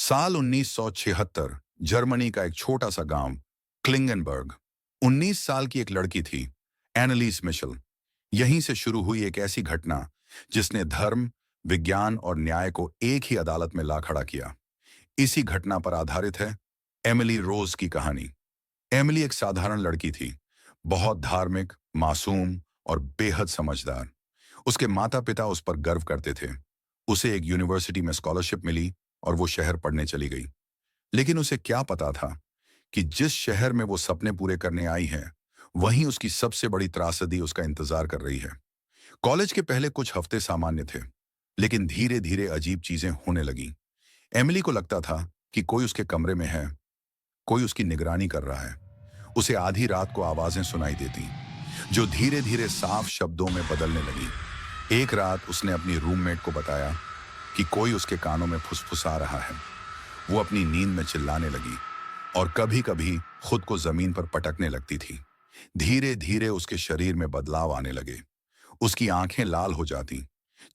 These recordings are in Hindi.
साल 1976। जर्मनी का एक छोटा सा गांव क्लिंगनबर्ग। 19 साल की एक लड़की थी, एनालीस मिशेल। यहीं से शुरू हुई एक ऐसी घटना जिसने धर्म, विज्ञान और न्याय को एक ही अदालत में ला खड़ा किया। इसी घटना पर आधारित है एमिली रोज की कहानी। एमिली एक साधारण लड़की थी, बहुत धार्मिक, मासूम और बेहद समझदार। उसके माता पिता उस पर गर्व करते थे। उसे एक यूनिवर्सिटी में स्कॉलरशिप मिली और वो शहर पढ़ने चली गई। लेकिन उसे क्या पता था कि जिस शहर में वो सपने पूरे करने आई है, वहीं उसकी सबसे बड़ी त्रासदी उसका इंतजार कर रही है। कॉलेज के पहले कुछ हफ्ते सामान्य थे, लेकिन धीरे धीरे अजीब चीजें होने लगी। एमिली को लगता था कि कोई उसके कमरे में है, कोई उसकी निगरानी कर रहा है। उसे आधी रात को आवाजें सुनाई देती, जो धीरे धीरे साफ शब्दों में बदलने लगी। एक रात उसने अपनी रूममेट को बताया कि कोई उसके कानों में फुसफुसा रहा है। वो अपनी नींद में चिल्लाने लगी और कभी कभी खुद को जमीन पर पटकने लगती थी। धीरे धीरे उसके शरीर में बदलाव आने लगे। उसकी आंखें लाल हो जाती,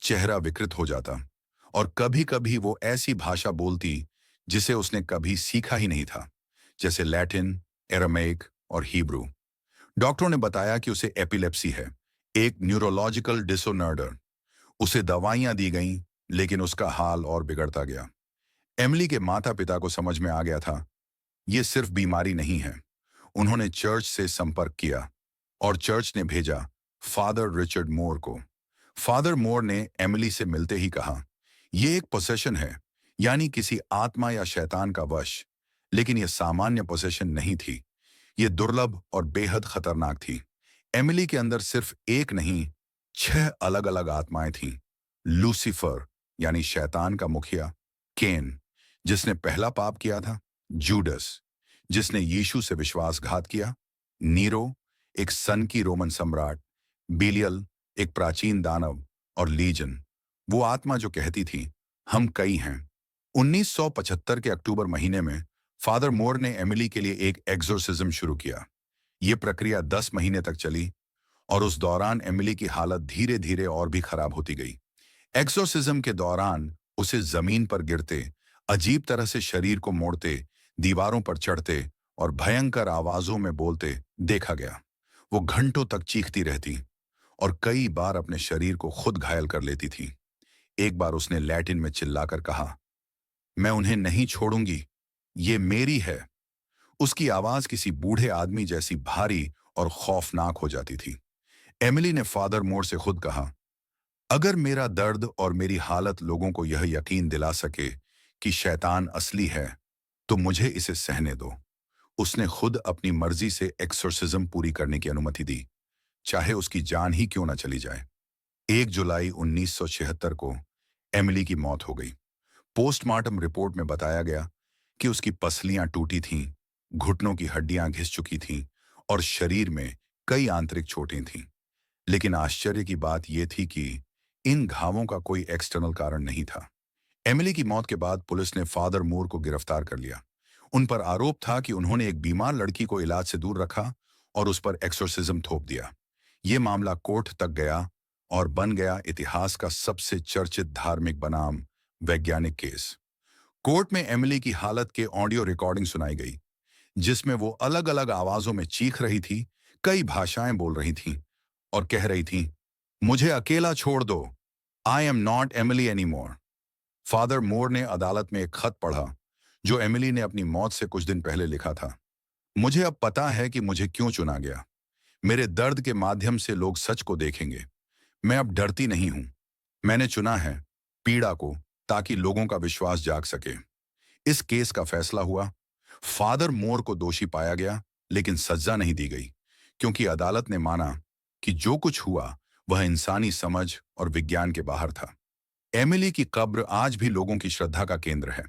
चेहरा विकृत हो जाता और कभी कभी वो ऐसी भाषा बोलती जिसे उसने कभी सीखा ही नहीं था, जैसे लैटिन, एरामेक और हिब्रू। डॉक्टरों ने बताया कि उसे एपिलेप्सी है, एक न्यूरोलॉजिकल डिसऑर्डर। उसे दवाइयां दी गईं, लेकिन उसका हाल और बिगड़ता गया। एमिली के माता पिता को समझ में आ गया था, ये सिर्फ बीमारी नहीं है। उन्होंने चर्च से संपर्क किया और चर्च ने भेजा फादर रिचर्ड मोर को। फादर मोर ने एमिली से मिलते ही कहा, यह एक पोसेशन है, यानी किसी आत्मा या शैतान का वश। लेकिन यह सामान्य पोसेशन नहीं थी, यह दुर्लभ और बेहद खतरनाक थी। एमिली के अंदर सिर्फ एक नहीं, 6 अलग अलग आत्माएं थीं। लूसीफर यानी शैतान का मुखिया, केन जिसने पहला पाप किया था, जूडस जिसने यीशु से विश्वासघात किया, नीरो एक सन की रोमन सम्राट, बिलियल एक प्राचीन दानव और लीजन वो आत्मा जो कहती थी हम कई हैं। 1975 के अक्टूबर महीने में फादर मोर ने एमिली के लिए एक एक्सोर्सिज्म शुरू किया। यह प्रक्रिया 10 महीने तक चली और उस दौरान एमिली की हालत धीरे धीरे और भी खराब होती गई। एक्सोर्सिज्म के दौरान उसे जमीन पर गिरते, अजीब तरह से शरीर को मोड़ते, दीवारों पर चढ़ते और भयंकर आवाजों में बोलते देखा गया। वो घंटों तक चीखती रहती और कई बार अपने शरीर को खुद घायल कर लेती थी। एक बार उसने लैटिन में चिल्लाकर कहा, मैं उन्हें नहीं छोड़ूंगी, ये मेरी है। उसकी आवाज किसी बूढ़े आदमी जैसी भारी और खौफनाक हो जाती थी। एमिली ने फादर मोर से खुद कहा, अगर मेरा दर्द और मेरी हालत लोगों को यह यकीन दिला सके कि शैतान असली है, तो मुझे इसे सहने दो। उसने खुद अपनी मर्जी से एक्सोर्सिज्म पूरी करने की अनुमति दी, चाहे उसकी जान ही क्यों न चली जाए। 1 जुलाई 1976 को एमिली की मौत हो गई। पोस्टमार्टम रिपोर्ट में बताया गया कि उसकी पसलियां टूटी थीं, घुटनों की हड्डियां घिस चुकी थीं और शरीर में कई आंतरिक चोटें थीं। लेकिन आश्चर्य की बात यह थी कि इन घावों का कोई एक्सटर्नल कारण नहीं था। एमिली की मौत के बाद पुलिस ने फादर मूर को गिरफ्तार कर लिया। उन पर आरोप था कि उन्होंने एक बीमार लड़की को इलाज से दूर रखा और उस पर एक्सोर्सिज्म थोप दिया। ये मामला कोर्ट तक गया और बन गया इतिहास का सबसे चर्चित धार्मिक बनाम वैज्ञानिक केस। कोर्ट में एमिली की हालत के ऑडियो रिकॉर्डिंग सुनाई गई, जिसमें वो अलग अलग आवाजों में चीख रही थी, कई भाषाएं बोल रही थीं और कह रही थीं, मुझे अकेला छोड़ दो, I am not Emily anymore. Father Moore ने अदालत में एक खत पढ़ा जो एमिली ने अपनी मौत से कुछ दिन पहले लिखा था। मुझे अब पता है कि मुझे क्यों चुना गया। मेरे दर्द के माध्यम से लोग सच को देखेंगे। मैं अब डरती नहीं हूं। मैंने चुना है पीड़ा को, ताकि लोगों का विश्वास जाग सके। इस केस का फैसला हुआ। फादर मोर को दोषी पाया गया, लेकिन सजा नहीं दी गई, क्योंकि अदालत ने माना कि जो कुछ हुआ वह इंसानी समझ और विज्ञान के बाहर था। एमिली की कब्र आज भी लोगों की श्रद्धा का केंद्र है।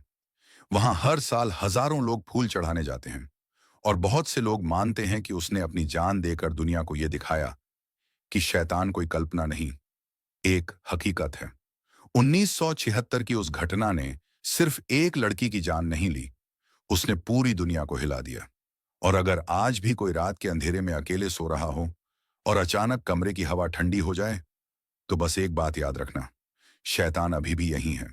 वहां हर साल हजारों लोग फूल चढ़ाने जाते हैं और बहुत से लोग मानते हैं कि उसने अपनी जान देकर दुनिया को यह दिखाया कि शैतान कोई कल्पना नहीं, एक हकीकत है। 1976 की उस घटना ने सिर्फ एक लड़की की जान नहीं ली, उसने पूरी दुनिया को हिला दिया। और अगर आज भी कोई रात के अंधेरे में अकेले सो रहा हो और अचानक कमरे की हवा ठंडी हो जाए, तो बस एक बात याद रखना, शैतान अभी भी यहीं है।